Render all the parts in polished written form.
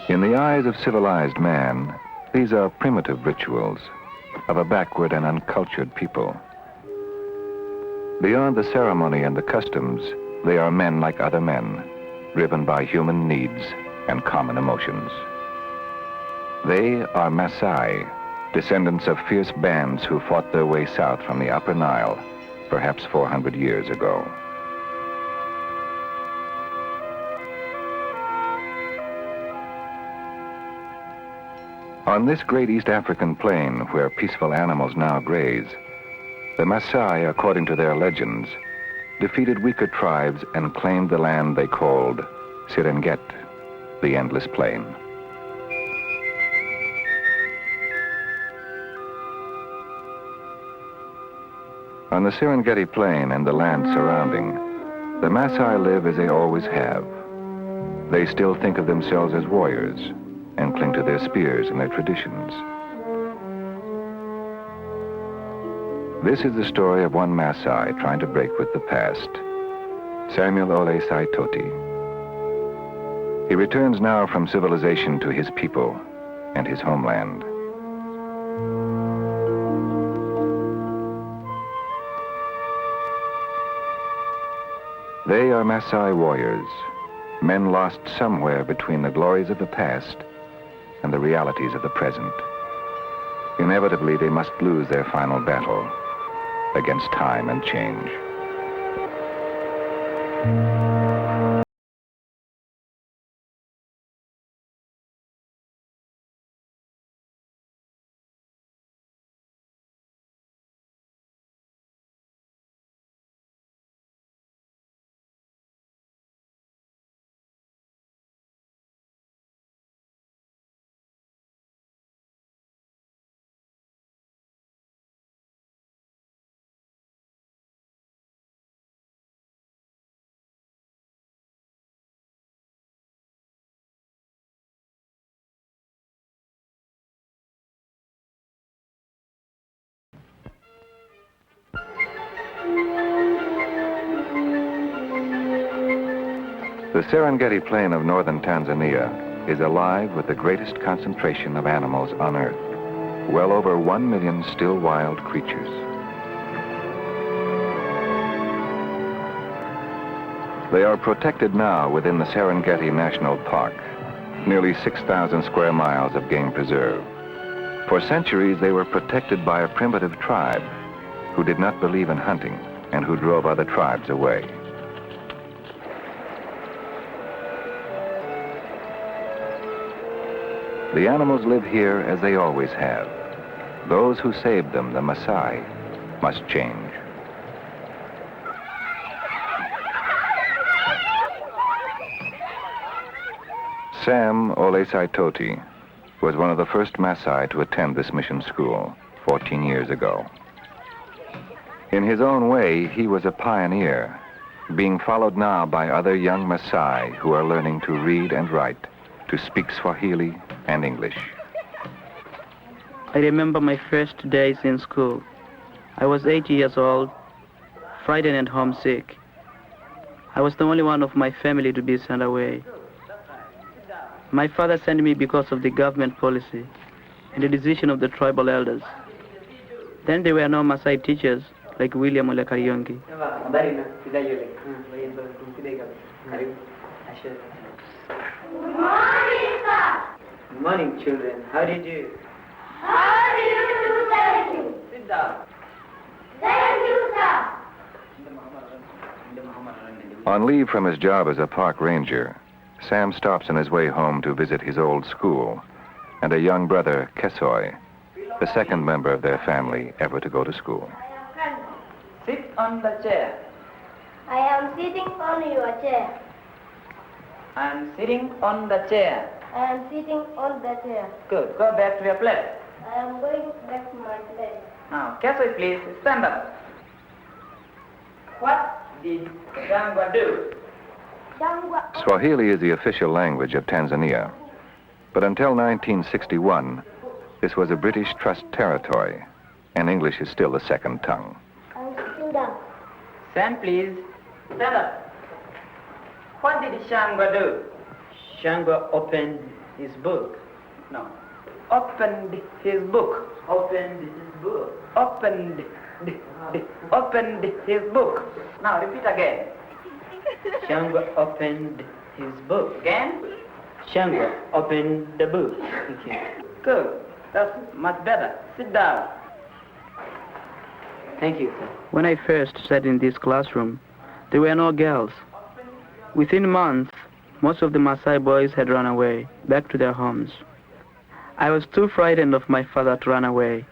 In the eyes of civilized man, these are primitive rituals of a backward and uncultured people. Beyond the ceremony and the customs, they are men like other men, driven by human needs and common emotions. They are Masai, descendants of fierce bands who fought their way south from the Upper Nile, perhaps 400 years ago. On this great East African plain where peaceful animals now graze, the Masai, according to their legends, defeated weaker tribes and claimed the land they called Serengeti, the endless plain. On the Serengeti Plain and the land surrounding, the Masai live as they always have. They still think of themselves as warriors and cling to their spears and their traditions. This is the story of one Masai trying to break with the past, Samuel Ole Saitoti. He returns now from civilization to his people and his homeland. They are Masai warriors, men lost somewhere between the glories of the past and the realities of the present. Inevitably, they must lose their final battle against time and change. The Serengeti Plain of northern Tanzania is alive with the greatest concentration of animals on Earth, well over 1 million still wild creatures. They are protected now within the Serengeti National Park, nearly 6,000 square miles of game preserve. For centuries, they were protected by a primitive tribe who did not believe in hunting and who drove other tribes away. The animals live here as they always have. Those who saved them, the Masai, must change. Sam Ole Saitoti was one of the first Masai to attend this mission school 14 years ago. In his own way, he was a pioneer, being followed now by other young Masai who are learning to read and write, to speak Swahili and English. I remember my first days in school. I was 8 years old, frightened and homesick. I was the only one of my family to be sent away. My father sent me because of the government policy and the decision of the tribal elders. Then there were no Masai teachers like William Ole Kariongi. Good morning, children. How do you do? How do you do, thank you? Sit down. Thank you, sir. On leave from his job as a park ranger, Sam stops on his way home to visit his old school and a young brother, Kesoy, the second member of their family ever to go to school. Sit on the chair. I am sitting on your chair. I am sitting on the chair. I am sitting on the chair. Good. Go back to your place. I am going back to my place. Now, Kesoy, please stand up. What did Jangwa do? Jangwa. Swahili is the official language of Tanzania, but until 1961, this was a British Trust territory, and English is still the second tongue. I am sitting down. Sam, please Stand up. What did Shangwa do? Shangwa opened his book. No. Opened his book. Opened his book. Opened his book. Now repeat again. Shangwa opened his book. Again. Shangwa opened the book. Okay. Good. That's much better. Sit down. Thank you, sir. When I first sat in this classroom, there were no girls. Within months, most of the Masai boys had run away, back to their homes. I was too frightened of my father to run away.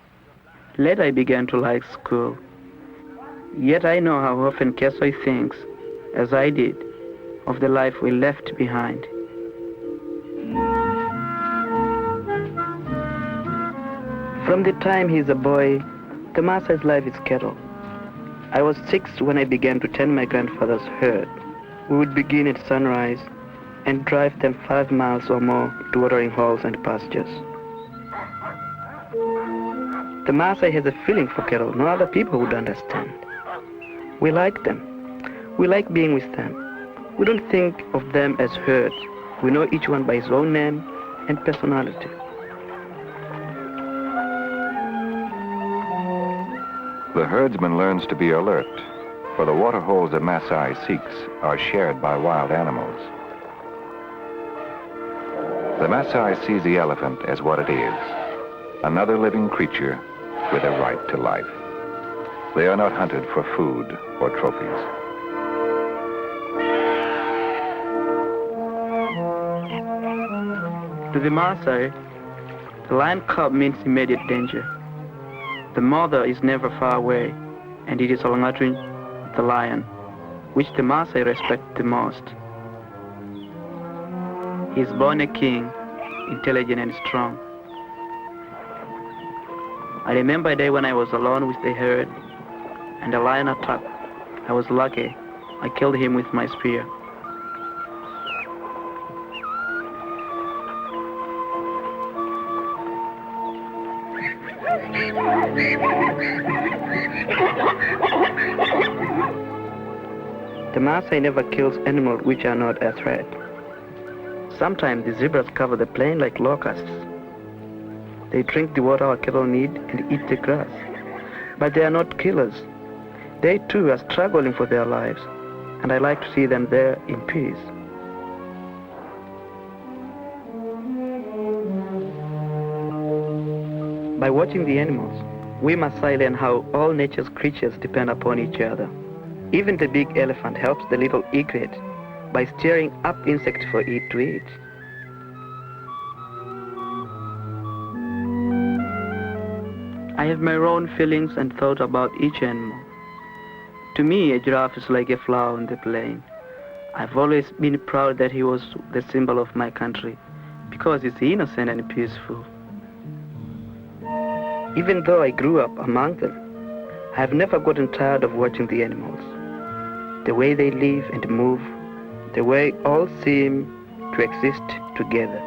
Later I began to like school. Yet I know how often Kesoi thinks, as I did, of the life we left behind. From the time he's a boy, the Masai's life is cattle. I was 6 when I began to tend my grandfather's herd. We would begin at sunrise and drive them 5 miles or more to watering holes and pastures. The Masai has a feeling for cattle no other people would understand. We like them. We like being with them. We don't think of them as herds. We know each one by his own name and personality. The herdsman learns to be alert, for the water holes that Masai seeks are shared by wild animals. The Masai sees the elephant as what it is, another living creature with a right to life. They are not hunted for food or trophies. To the Masai, the lion cub means immediate danger. The mother is never far away, and it is Olangatun, the lion, which the Masai respect the most. He is born a king, intelligent and strong. I remember a day when I was alone with the herd, and a lion attacked. I was lucky. I killed him with my spear. The Masai never kills animals which are not a threat. Sometimes the zebras cover the plain like locusts. They drink the water our cattle need and eat the grass. But they are not killers. They too are struggling for their lives, and I like to see them there in peace. By watching the animals, we Masai learn how all nature's creatures depend upon each other. Even the big elephant helps the little egret by stirring up insects for it to eat. I have my own feelings and thoughts about each animal. To me, a giraffe is like a flower on the plain. I've always been proud that he was the symbol of my country because it's innocent and peaceful. Even though I grew up among them, I have never gotten tired of watching the animals. The way they live and move, the way all seem to exist together.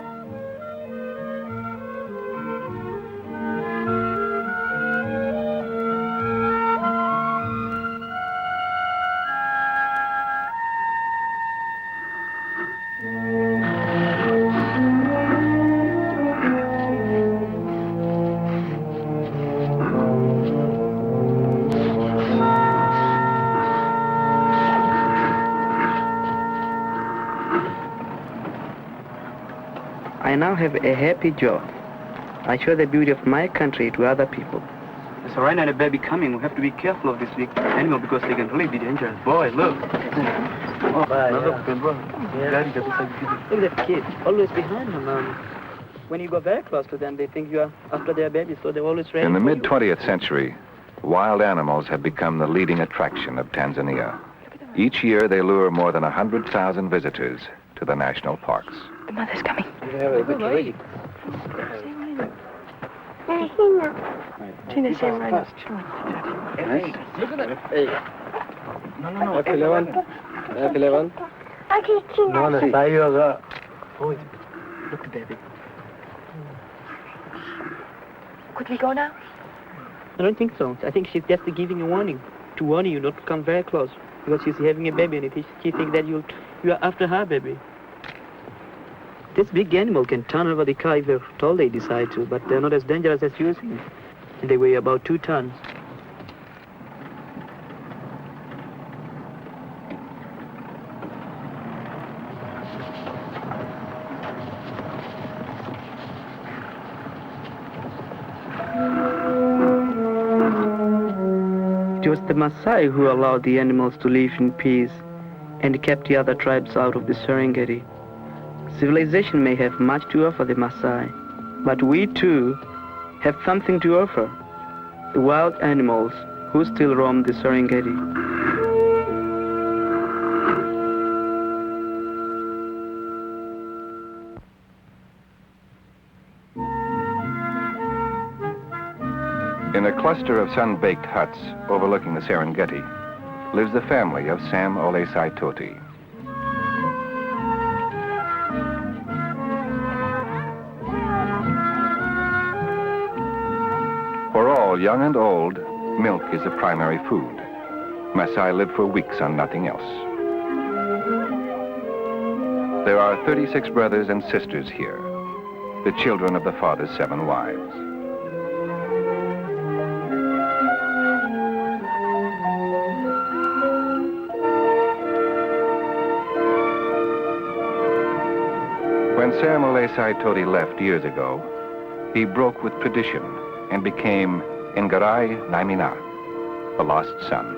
I now have a happy job. I show the beauty of my country to other people. There's a rhino and a baby coming. We have to be careful of this big animal because they can really be dangerous. Boy, look. Oh, yeah. Look at that kid, always behind her mom. When you go very close to them, they think you are after their baby, so they're always ready. In the for you. mid-20th century, wild animals have become the leading attraction of Tanzania. Each year, they lure more than 100,000 visitors to the national parks. The mother's coming. Tina's saying right now. Look at that. Hey. No. F11. F11. Okay, Tina. Look at baby. Could we go now? I don't think so. I think she's just giving a warning, to warn you not to come very close. because she's having a baby and she thinks that you are after her baby. This big animal can turn over the car if they're told they decide to, but they're not as dangerous as you think. And they weigh about 2 tons. It was the Masai who allowed the animals to live in peace and kept the other tribes out of the Serengeti. Civilization may have much to offer the Masai, but we too have something to offer, the wild animals who still roam the Serengeti. In a cluster of sun-baked huts overlooking the Serengeti lives the family of Sam Ole Saitoti. For all, young and old, milk is the primary food. Masai live for weeks on nothing else. There are 36 brothers and sisters here, the children of the father's 7 wives. When Sam Ole Saitoti left years ago, he broke with tradition and became Ngarai Naimina, the lost son.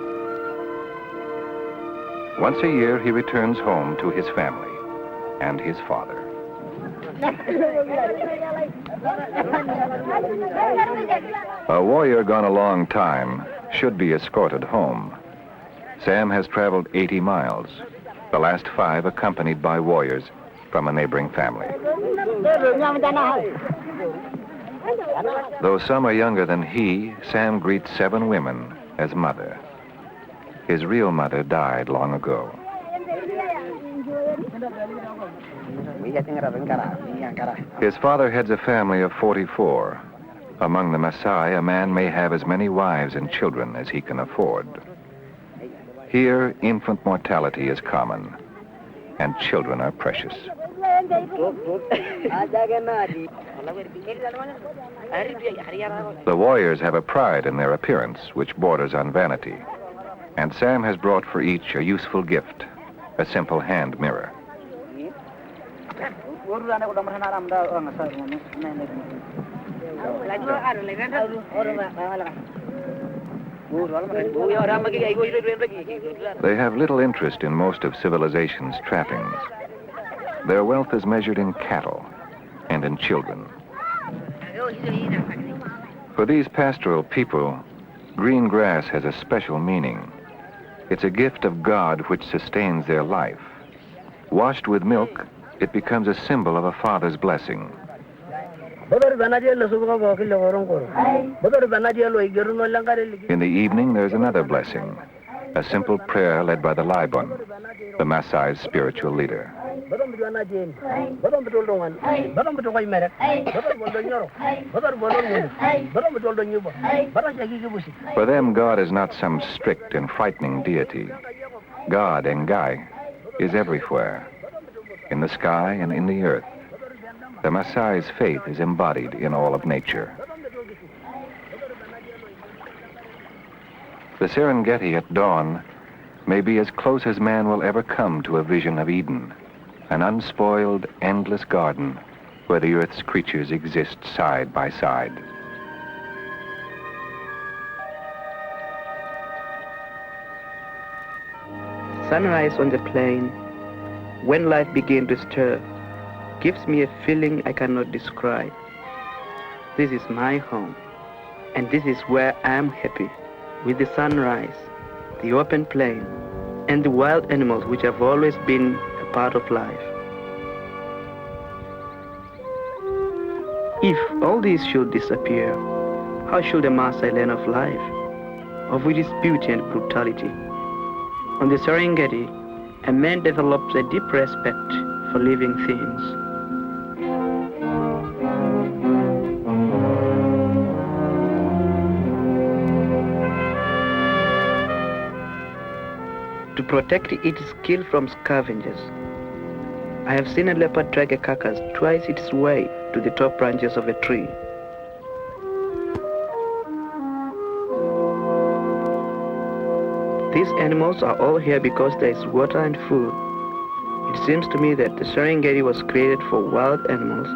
Once a year, he returns home to his family and his father. A warrior gone a long time should be escorted home. Sam has traveled 80 miles, the last 5 accompanied by warriors from a neighboring family. Though some are younger than he, Sam greets 7 women as mother. His real mother died long ago. His father heads a family of 44. Among the Masai, a man may have as many wives and children as he can afford. Here, infant mortality is common, and children are precious. The warriors have a pride in their appearance, which borders on vanity. And Sam has brought for each a useful gift, a simple hand mirror. They have little interest in most of civilization's trappings. Their wealth is measured in cattle and in children. For these pastoral people, green grass has a special meaning. It's a gift of God which sustains their life. Washed with milk, it becomes a symbol of a father's blessing. In the evening, there's another blessing, a simple prayer led by the Laibon, the Masai's spiritual leader. For them, God is not some strict and frightening deity. God, Ngai, is everywhere, in the sky and in the earth. The Masai's faith is embodied in all of nature. The Serengeti at dawn may be as close as man will ever come to a vision of Eden, an unspoiled, endless garden where the earth's creatures exist side by side. Sunrise on the plain, when life begins to stir, gives me a feeling I cannot describe. This is my home, and this is where I am happy, with the sunrise, the open plain, and the wild animals which have always been a part of life. If all these should disappear, how should a Maasai learn of life, of its beauty and brutality? On the Serengeti, a man develops a deep respect for living things. To protect its kill from scavengers. I have seen a leopard drag a carcass twice its way to the top branches of a tree. These animals are all here because there is water and food. It seems to me that the Serengeti was created for wild animals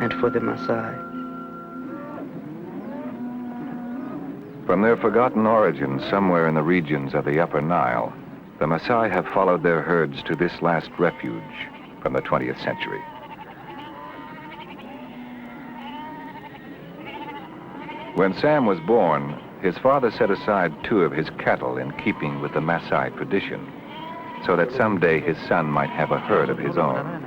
and for the Masai. From their forgotten origins somewhere in the regions of the Upper Nile, the Masai have followed their herds to this last refuge from the 20th century. When Sam was born, his father set aside 2 of his cattle in keeping with the Masai tradition, so that someday his son might have a herd of his own.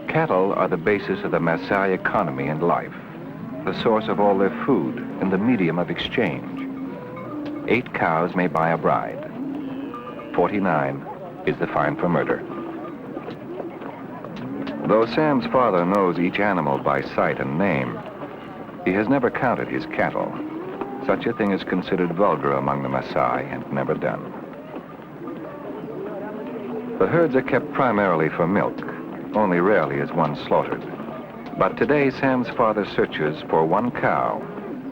Cattle are the basis of the Masai economy and life, the source of all their food and the medium of exchange. 8 cows may buy a bride. 49 is the fine for murder. Though Sam's father knows each animal by sight and name, he has never counted his cattle. Such a thing is considered vulgar among the Masai and never done. The herds are kept primarily for milk. Only rarely is one slaughtered. But today, Sam's father searches for 1 cow,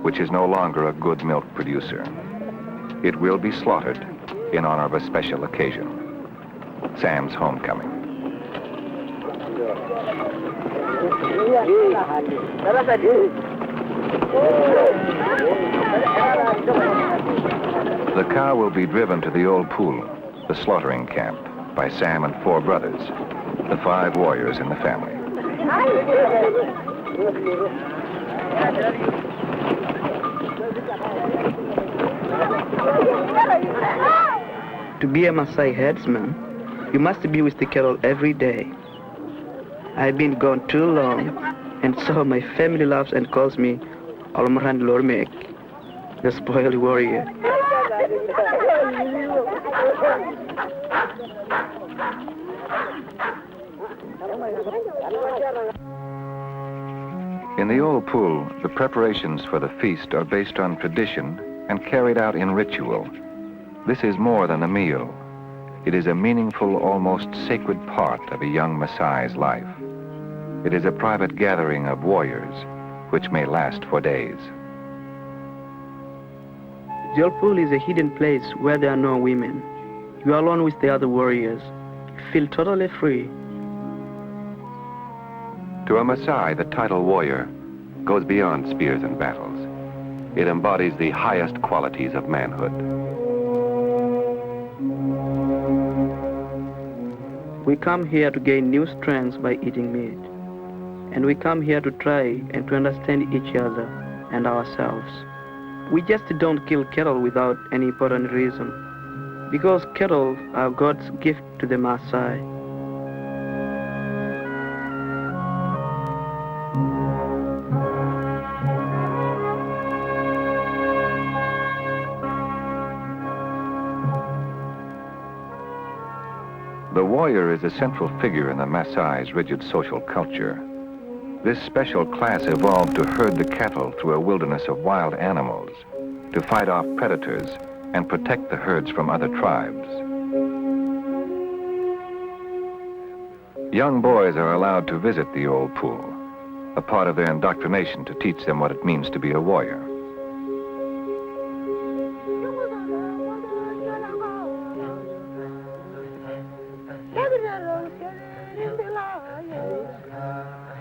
which is no longer a good milk producer. It will be slaughtered in honor of a special occasion, Sam's homecoming. The cow will be driven to the old pool, the slaughtering camp, by Sam and 4 brothers, the 5 warriors in the family. To be a Masai herdsman, you must be with the cattle every day. I've been gone too long, and so my family laughs and calls me Olmran Lormek, the spoiled warrior. In the old pool, the preparations for the feast are based on tradition and carried out in ritual. This is more than a meal. It is a meaningful, almost sacred part of a young Masai's life. It is a private gathering of warriors, which may last for days. The old pool is a hidden place where there are no women. You are alone with the other warriors. You feel totally free. To a Masai, the title warrior goes beyond spears and battles. It embodies the highest qualities of manhood. We come here to gain new strengths by eating meat. And we come here to try and to understand each other and ourselves. We just don't kill cattle without any important reason, because cattle are God's gift to the Masai. The warrior is a central figure in the Masai's rigid social culture. This special class evolved to herd the cattle through a wilderness of wild animals, to fight off predators and protect the herds from other tribes. Young boys are allowed to visit the old pool, a part of their indoctrination to teach them what it means to be a warrior.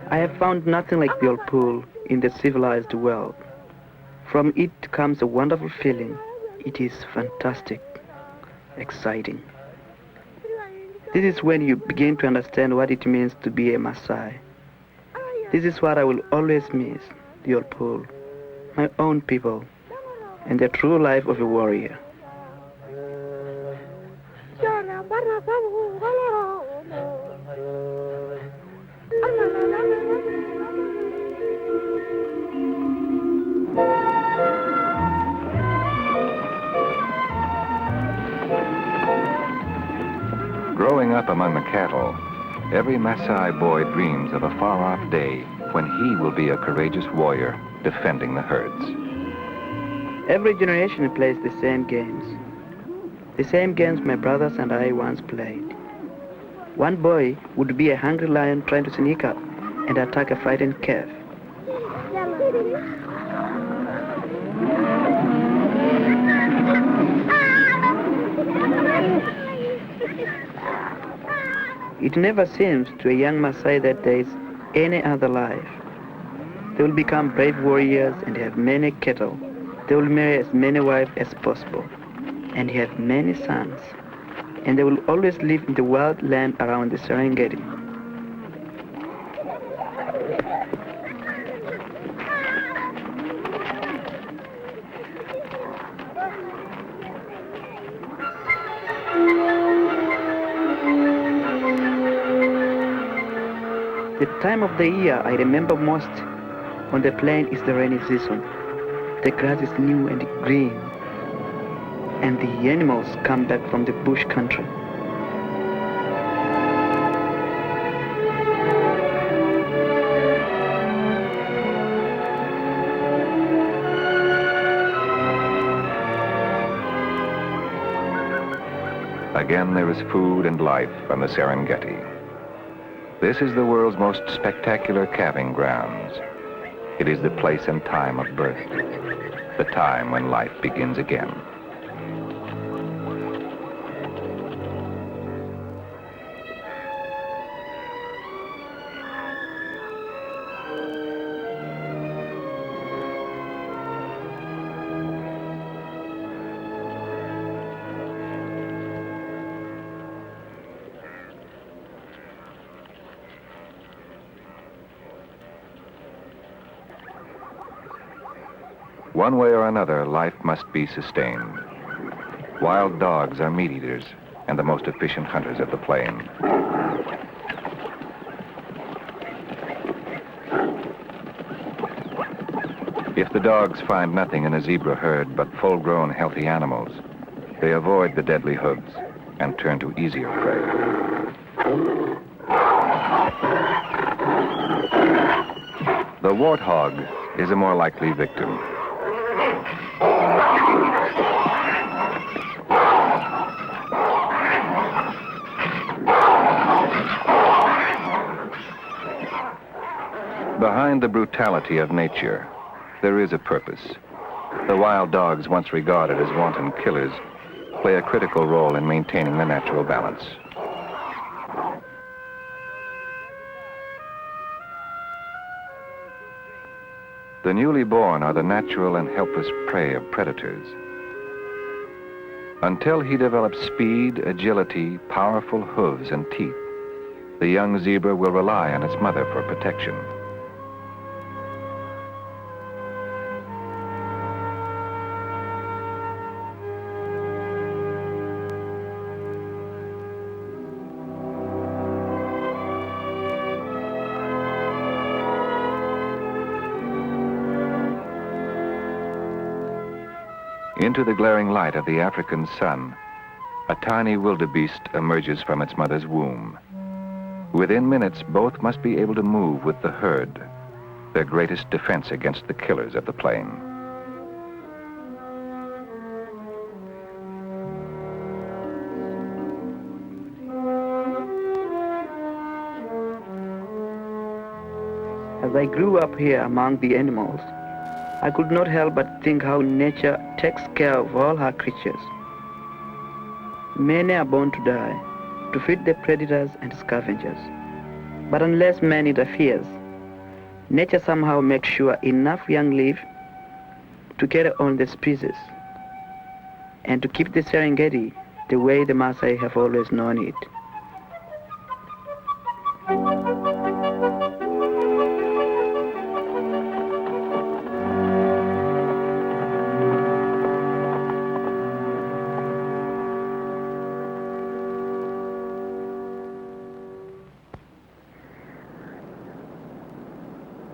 I have found nothing like the old pool in the civilized world. From it comes a wonderful feeling. It is fantastic, exciting. This is when you begin to understand what it means to be a Masai. This is what I will always miss, the old pool, my own people, and the true life of a warrior. Growing up among the cattle, every Masai boy dreams of a far-off day when he will be a courageous warrior defending the herds. Every generation plays the same games. The same games my brothers and I once played. One boy would be a hungry lion trying to sneak up and attack a frightened calf. It never seems to a young Masai that there is any other life. They will become brave warriors and have many cattle. They will marry as many wives as possible and have many sons. And they will always live in the wild land around the Serengeti. The time of the year I remember most on the plain is the rainy season. The grass is new and green, and the animals come back from the bush country. Again, there is food and life on the Serengeti. This is the world's most spectacular calving grounds. It is the place and time of birth, the time when life begins again. One way or another, life must be sustained. Wild dogs are meat eaters and the most efficient hunters of the plain. If the dogs find nothing in a zebra herd but full-grown, healthy animals, they avoid the deadly hooves and turn to easier prey. The warthog is a more likely victim. Behind the brutality of nature, there is a purpose. The wild dogs, once regarded as wanton killers, play a critical role in maintaining the natural balance. The newly born are the natural and helpless prey of predators. Until he develops speed, agility, powerful hooves and teeth, the young zebra will rely on its mother for protection. Into the glaring light of the African sun, a tiny wildebeest emerges from its mother's womb. Within minutes, both must be able to move with the herd, their greatest defense against the killers of the plain. As I grew up here among the animals, I could not help but think how nature takes care of all her creatures. Many are born to die, to feed the predators and scavengers. But unless man interferes, nature somehow makes sure enough young live to carry on the species and to keep the Serengeti the way the Masai have always known it.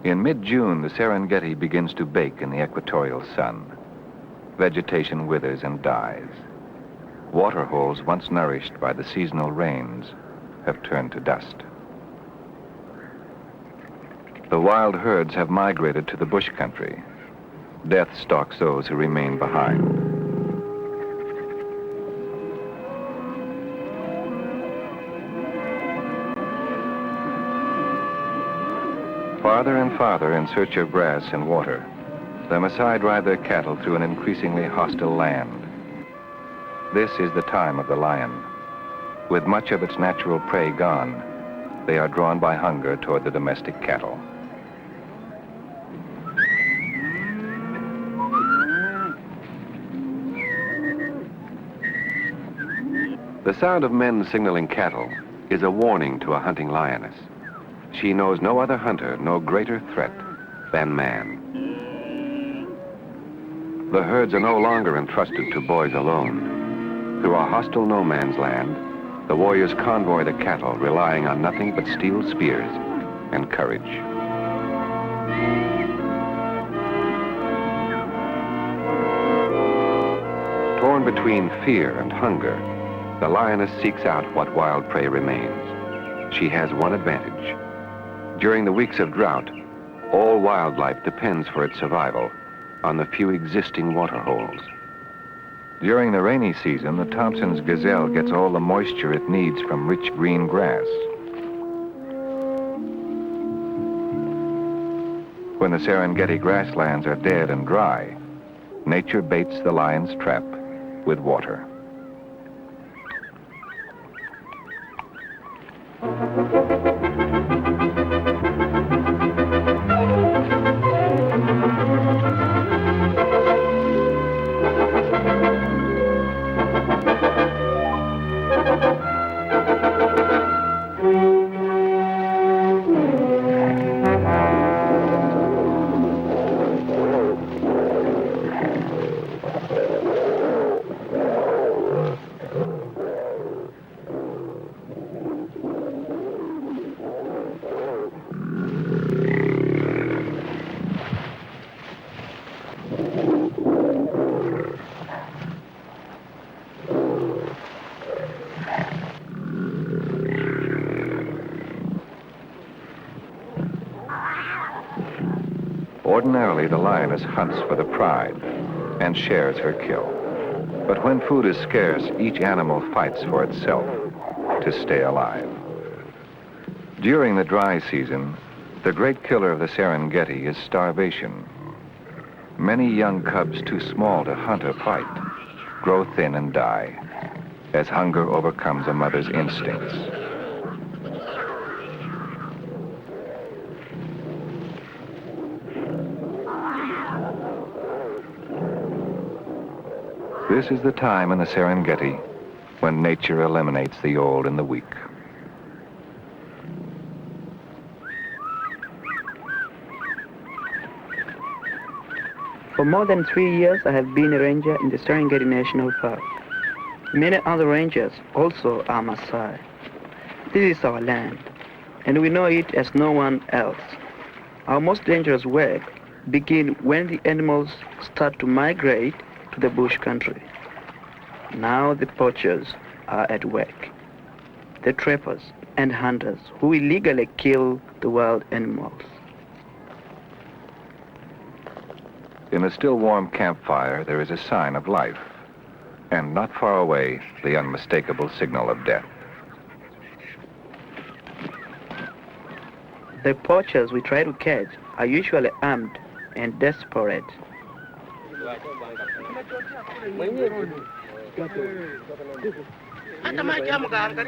In mid-June, the Serengeti begins to bake in the equatorial sun. Vegetation withers and dies. Waterholes once nourished by the seasonal rains have turned to dust. The wild herds have migrated to the bush country. Death stalks those who remain behind. Farther and farther in search of grass and water, the Masai drive their cattle through an increasingly hostile land. This is the time of the lion. With much of its natural prey gone, they are drawn by hunger toward the domestic cattle. The sound of men signaling cattle is a warning to a hunting lioness. She knows no other hunter, no greater threat than man. The herds are no longer entrusted to boys alone. Through a hostile no man's land, the warriors convoy the cattle, relying on nothing but steel spears and courage. Torn between fear and hunger, the lioness seeks out what wild prey remains. She has one advantage. During the weeks of drought, all wildlife depends for its survival on the few existing water holes. During the rainy season, the Thompson's gazelle gets all the moisture it needs from rich green grass. When the Serengeti grasslands are dead and dry, nature baits the lion's trap with water. Ordinarily, the lioness hunts for the pride and shares her kill. But when food is scarce, each animal fights for itself to stay alive. During the dry season, the great killer of the Serengeti is starvation. Many young cubs too small to hunt or fight grow thin and die as hunger overcomes a mother's instincts. This is the time in the Serengeti when nature eliminates the old and the weak. For more than 3 years, I have been a ranger in the Serengeti National Park. Many other rangers also are Masai. This is our land, and we know it as no one else. Our most dangerous work begins when the animals start to migrate to the bush country. Now the poachers are at work. The trappers and hunters who illegally kill the wild animals. In a still warm campfire, there is a sign of life, and not far away, the unmistakable signal of death. The poachers we try to catch are usually armed and desperate.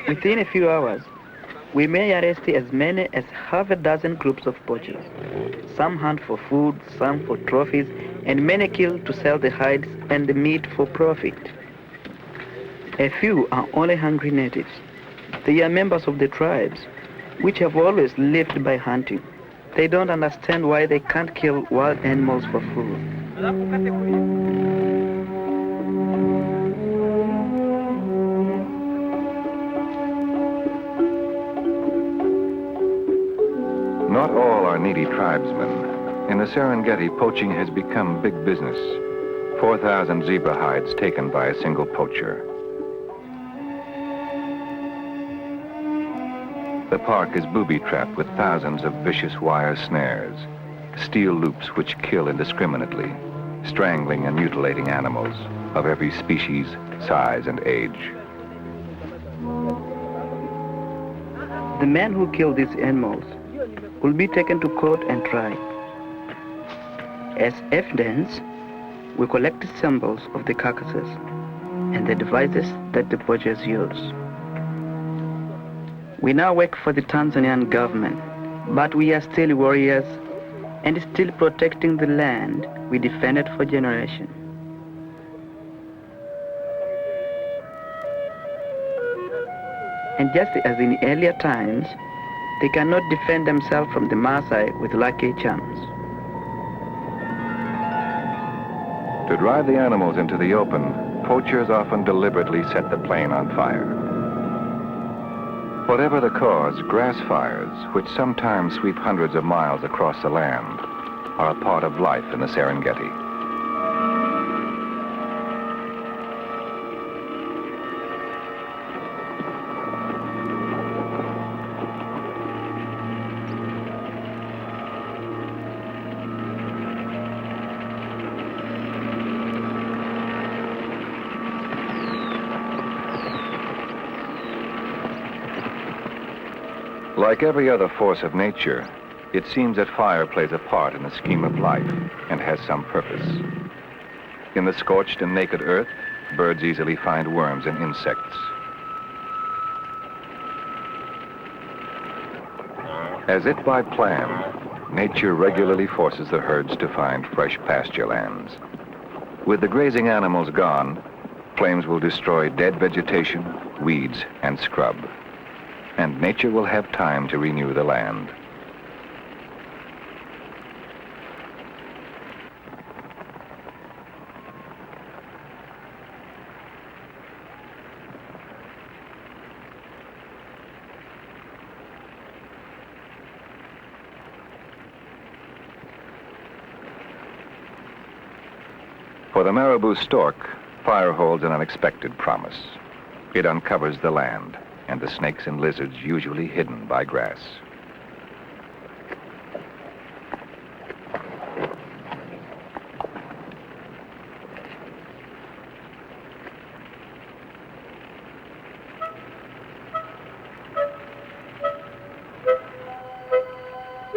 Within a few hours, we may arrest as many as half a dozen groups of poachers. Some hunt for food, some for trophies, and many kill to sell the hides and the meat for profit. A few are only hungry natives. They are members of the tribes, which have always lived by hunting. They don't understand why they can't kill wild animals for food. Not all are needy tribesmen. In the Serengeti, poaching has become big business. 4,000 zebra hides taken by a single poacher. The park is booby-trapped with thousands of vicious wire snares, steel loops which kill indiscriminately, strangling and mutilating animals of every species, size, and age. The men who killed these animals will be taken to court and tried. As evidence, we collected samples of the carcasses and the devices that the butchers use. We now work for the Tanzanian government, but we are still warriors and still protecting the land we defended for generations. And just as in earlier times, they cannot defend themselves from the Masai with lucky charms. To drive the animals into the open, poachers often deliberately set the plain on fire. Whatever the cause, grass fires, which sometimes sweep hundreds of miles across the land, are a part of life in the Serengeti. Like every other force of nature, it seems that fire plays a part in the scheme of life and has some purpose. In the scorched and naked earth, birds easily find worms and insects. As if by plan, nature regularly forces the herds to find fresh pasture lands. With the grazing animals gone, flames will destroy dead vegetation, weeds, and scrub. And nature will have time to renew the land. For the marabou stork, fire holds an unexpected promise. It uncovers the land, and the snakes and lizards usually hidden by grass.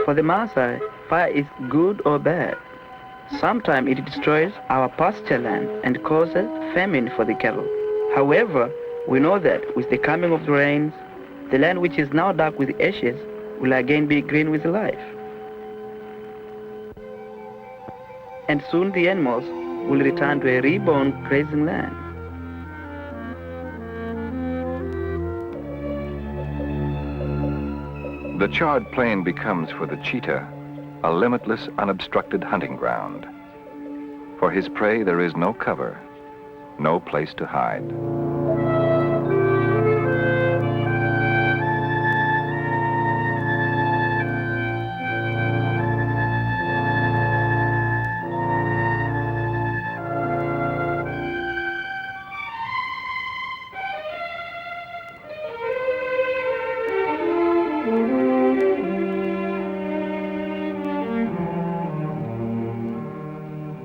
For the Masai, fire is good or bad. Sometimes it destroys our pasture land and causes famine for the cattle. However, we know that with the coming of the rains, the land which is now dark with ashes will again be green with life. And soon the animals will return to a reborn grazing land. The charred plain becomes for the cheetah a limitless, unobstructed hunting ground. For his prey, there is no cover, no place to hide.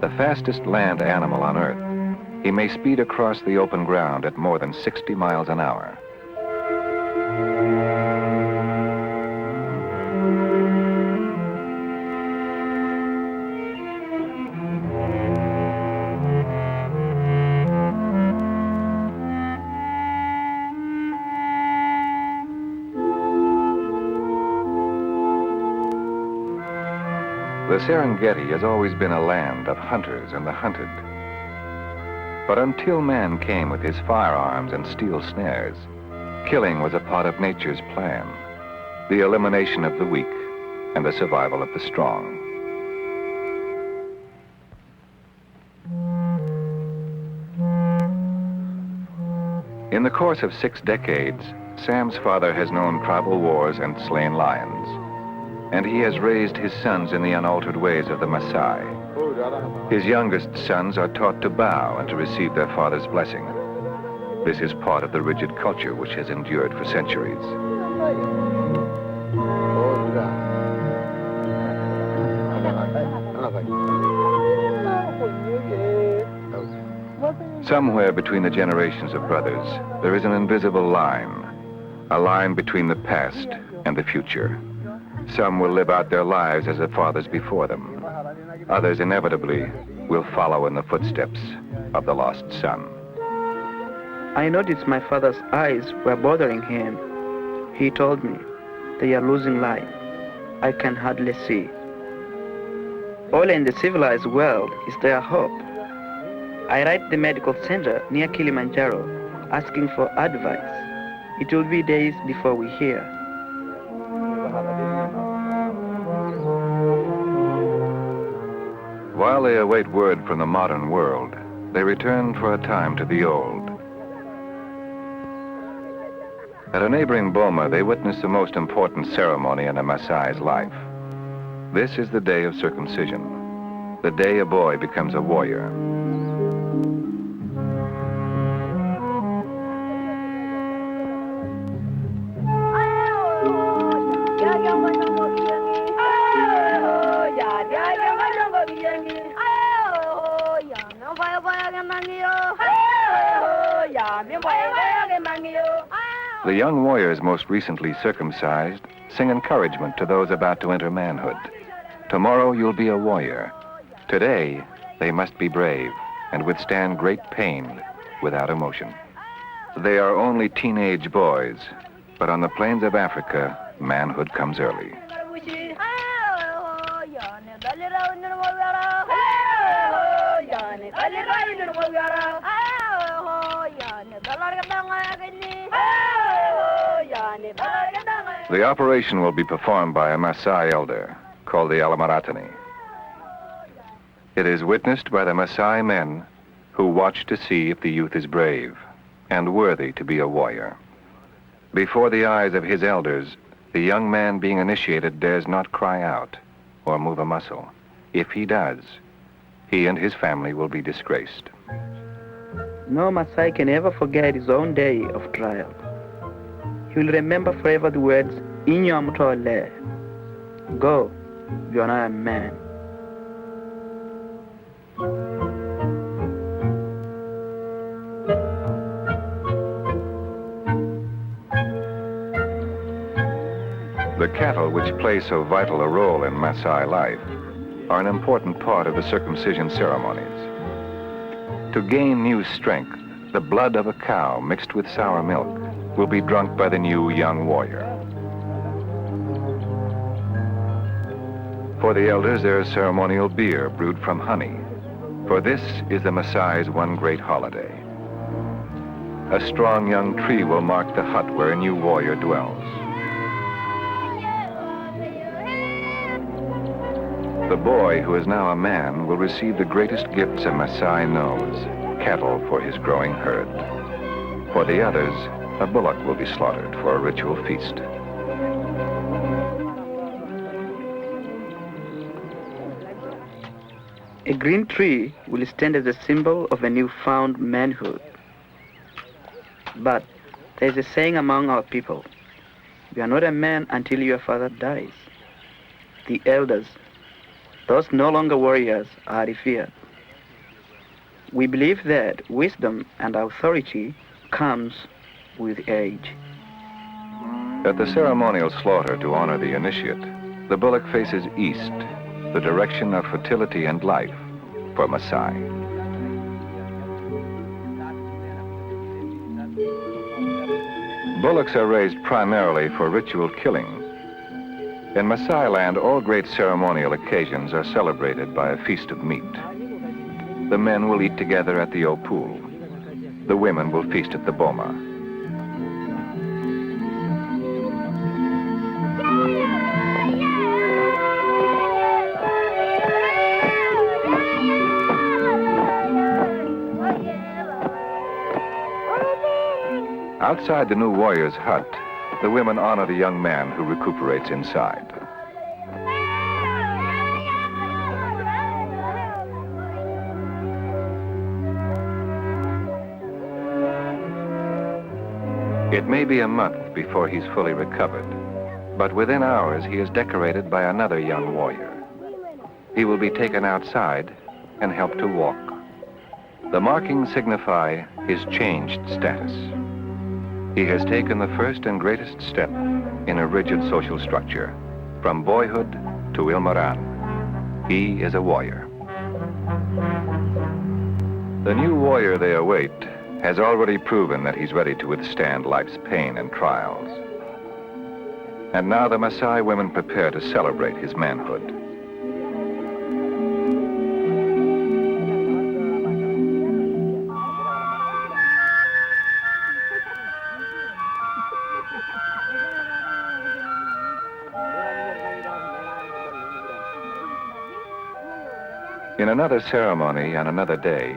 The fastest land animal on Earth, he may speed across the open ground at more than 60 miles an hour. The Serengeti has always been a land of hunters and the hunted. But until man came with his firearms and steel snares, killing was a part of nature's plan, the elimination of the weak and the survival of the strong. In the course of 6 decades, Sam's father has known tribal wars and slain lions, and he has raised his sons in the unaltered ways of the Masai. His youngest sons are taught to bow and to receive their father's blessing. This is part of the rigid culture which has endured for centuries. Somewhere between the generations of brothers, there is an invisible line, a line between the past and the future. Some will live out their lives as their fathers before them. Others inevitably will follow in the footsteps of the lost son. I noticed my father's eyes were bothering him. He told me, they are losing light. I can hardly see. All in the civilized world is their hope. I write the medical center near Kilimanjaro, asking for advice. It will be days before we hear. While they await word from the modern world, they return for a time to the old. At a neighboring boma, they witness the most important ceremony in a Masai's life. This is the day of circumcision, the day a boy becomes a warrior. The young warriors most recently circumcised sing encouragement to those about to enter manhood. Tomorrow you'll be a warrior. Today, they must be brave and withstand great pain without emotion. They are only teenage boys, but on the plains of Africa, manhood comes early. The operation will be performed by a Masai elder called the Alamaratani. It is witnessed by the Masai men who watch to see if the youth is brave and worthy to be a warrior. Before the eyes of his elders, the young man being initiated dares not cry out or move a muscle. If he does, he and his family will be disgraced. No Masai can ever forget his own day of trial. He will remember forever the words, Inyam Tole. Go, you are not a man. The cattle, which play so vital a role in Masai life, are an important part of the circumcision ceremonies. To gain new strength, the blood of a cow mixed with sour milk will be drunk by the new young warrior. For the elders, there is ceremonial beer brewed from honey, for this is the Masai's one great holiday. A strong young tree will mark the hut where a new warrior dwells. The boy, who is now a man, will receive the greatest gifts a Masai knows, cattle for his growing herd. For the others, a bullock will be slaughtered for a ritual feast. A green tree will stand as a symbol of a newfound manhood. But there is a saying among our people, you are not a man until your father dies. The elders, those no longer warriors, are revered. We believe that wisdom and authority comes with age. At the ceremonial slaughter to honor the initiate, the bullock faces east, the direction of fertility and life for Masai. Bullocks are raised primarily for ritual killing. In Masai land, all great ceremonial occasions are celebrated by a feast of meat. The men will eat together at the Opul. The women will feast at the boma. Outside the new warrior's hut, the women honor the young man who recuperates inside. It may be a month before he's fully recovered, but within hours he is decorated by another young warrior. He will be taken outside and helped to walk. The markings signify his changed status. He has taken the first and greatest step in a rigid social structure, from boyhood to Ilmaran. He is a warrior. The new warrior they await has already proven that he's ready to withstand life's pain and trials. And now the Masai women prepare to celebrate his manhood. In another ceremony on another day,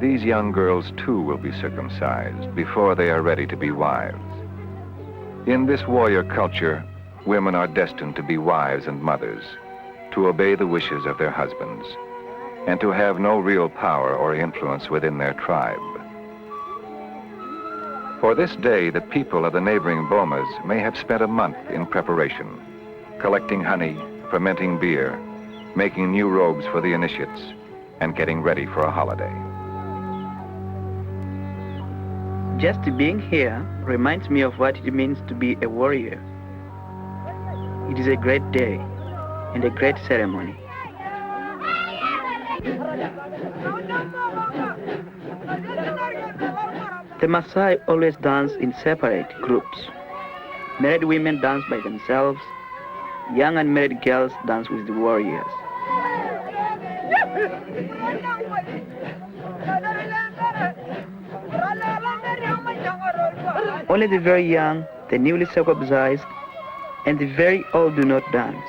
these young girls too will be circumcised before they are ready to be wives. In this warrior culture, women are destined to be wives and mothers, to obey the wishes of their husbands, and to have no real power or influence within their tribe. For this day, the people of the neighboring bomas may have spent a month in preparation, collecting honey, fermenting beer, making new robes for the initiates, and getting ready for a holiday. Just being here reminds me of what it means to be a warrior. It is a great day and a great ceremony. The Masai always dance in separate groups. Married women dance by themselves. Young unmarried girls dance with the warriors. Only the very young, the newly circumcised, and the very old do not dance.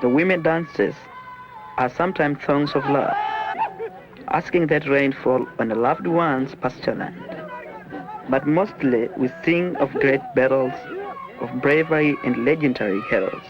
The women dances are sometimes songs of love, asking that rain fall on a loved one's pasture land. But mostly we sing of great battles, of bravery and legendary heroes.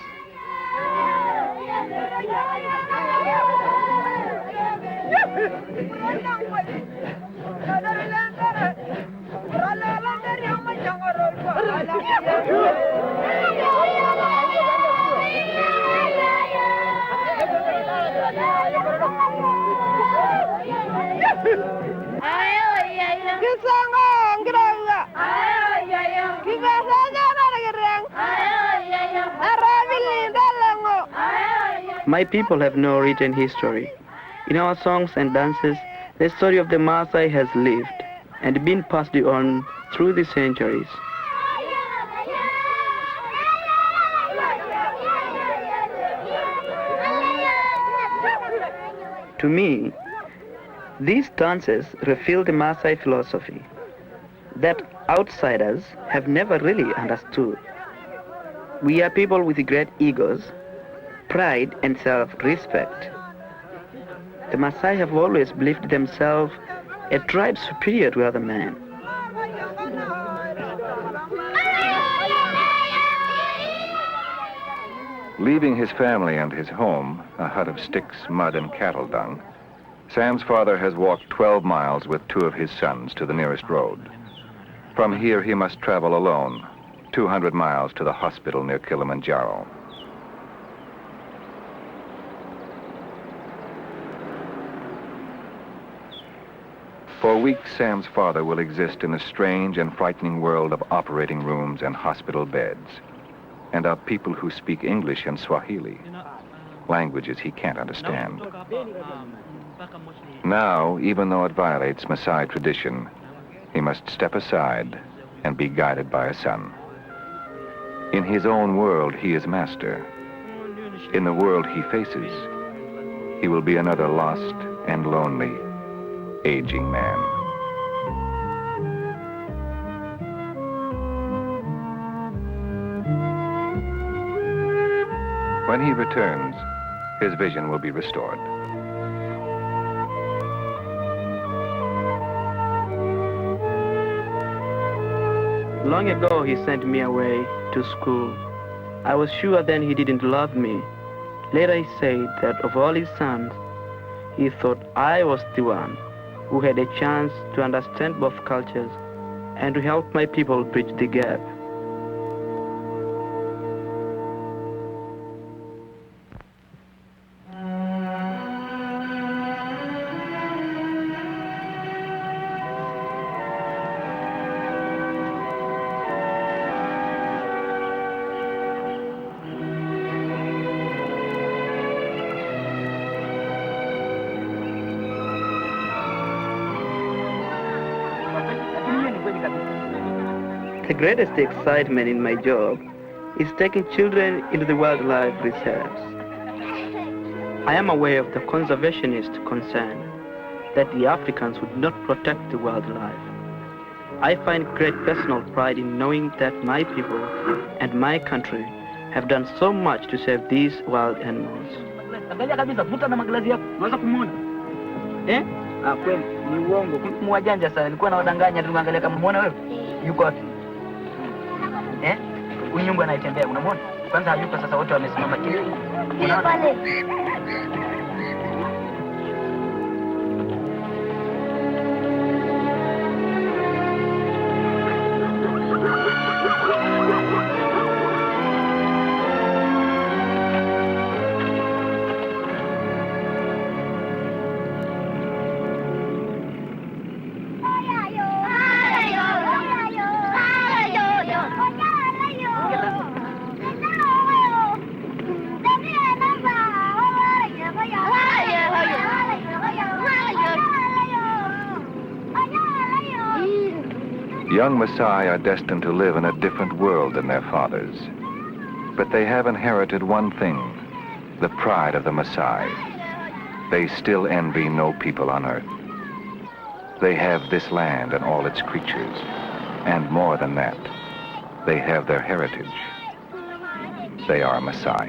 My people have no written history. In our songs and dances, the story of the Masai has lived and been passed on through the centuries. To me, these dances reveal the Masai philosophy that outsiders have never really understood. We are people with great egos, pride and self-respect. The Masai have always believed themselves a tribe superior to other men. Leaving his family and his home, a hut of sticks, mud, and cattle dung, Sam's father has walked 12 miles with 2 of his sons to the nearest road. From here, he must travel alone, 200 miles to the hospital near Kilimanjaro. For weeks, Sam's father will exist in the strange and frightening world of operating rooms and hospital beds, and of people who speak English and Swahili, languages he can't understand. Now, even though it violates Masai tradition, he must step aside and be guided by a son. In his own world, he is master. In the world he faces, he will be another lost and lonely, aging man. When he returns, his vision will be restored. Long ago, he sent me away to school. I was sure then he didn't love me. Later he said that of all his sons, he thought I was the one who had a chance to understand both cultures and to help my people bridge the gap. greatest excitement in my job is taking children into the wildlife reserves. I am aware of the conservationist concern that the Africans would not protect the wildlife. I find great personal pride in knowing that my people and my country have done so much to save these wild animals. Angalia kabisa, vuta na maglazi yako. Unaweza kumuona? Kweli, ni uongo. Mwajanja sana. Nilikuwa nawadanganya tu angalia kama muone wewe. Yuko wapi? Huyu nyumba anaitembea, unamuona? Kwanza hayuko, sasa wote wamesimama kimya. Unaona? Young Masai are destined to live in a different world than their fathers. But they have inherited one thing, the pride of the Masai. They still envy no people on earth. They have this land and all its creatures. And more than that, they have their heritage. They are Masai.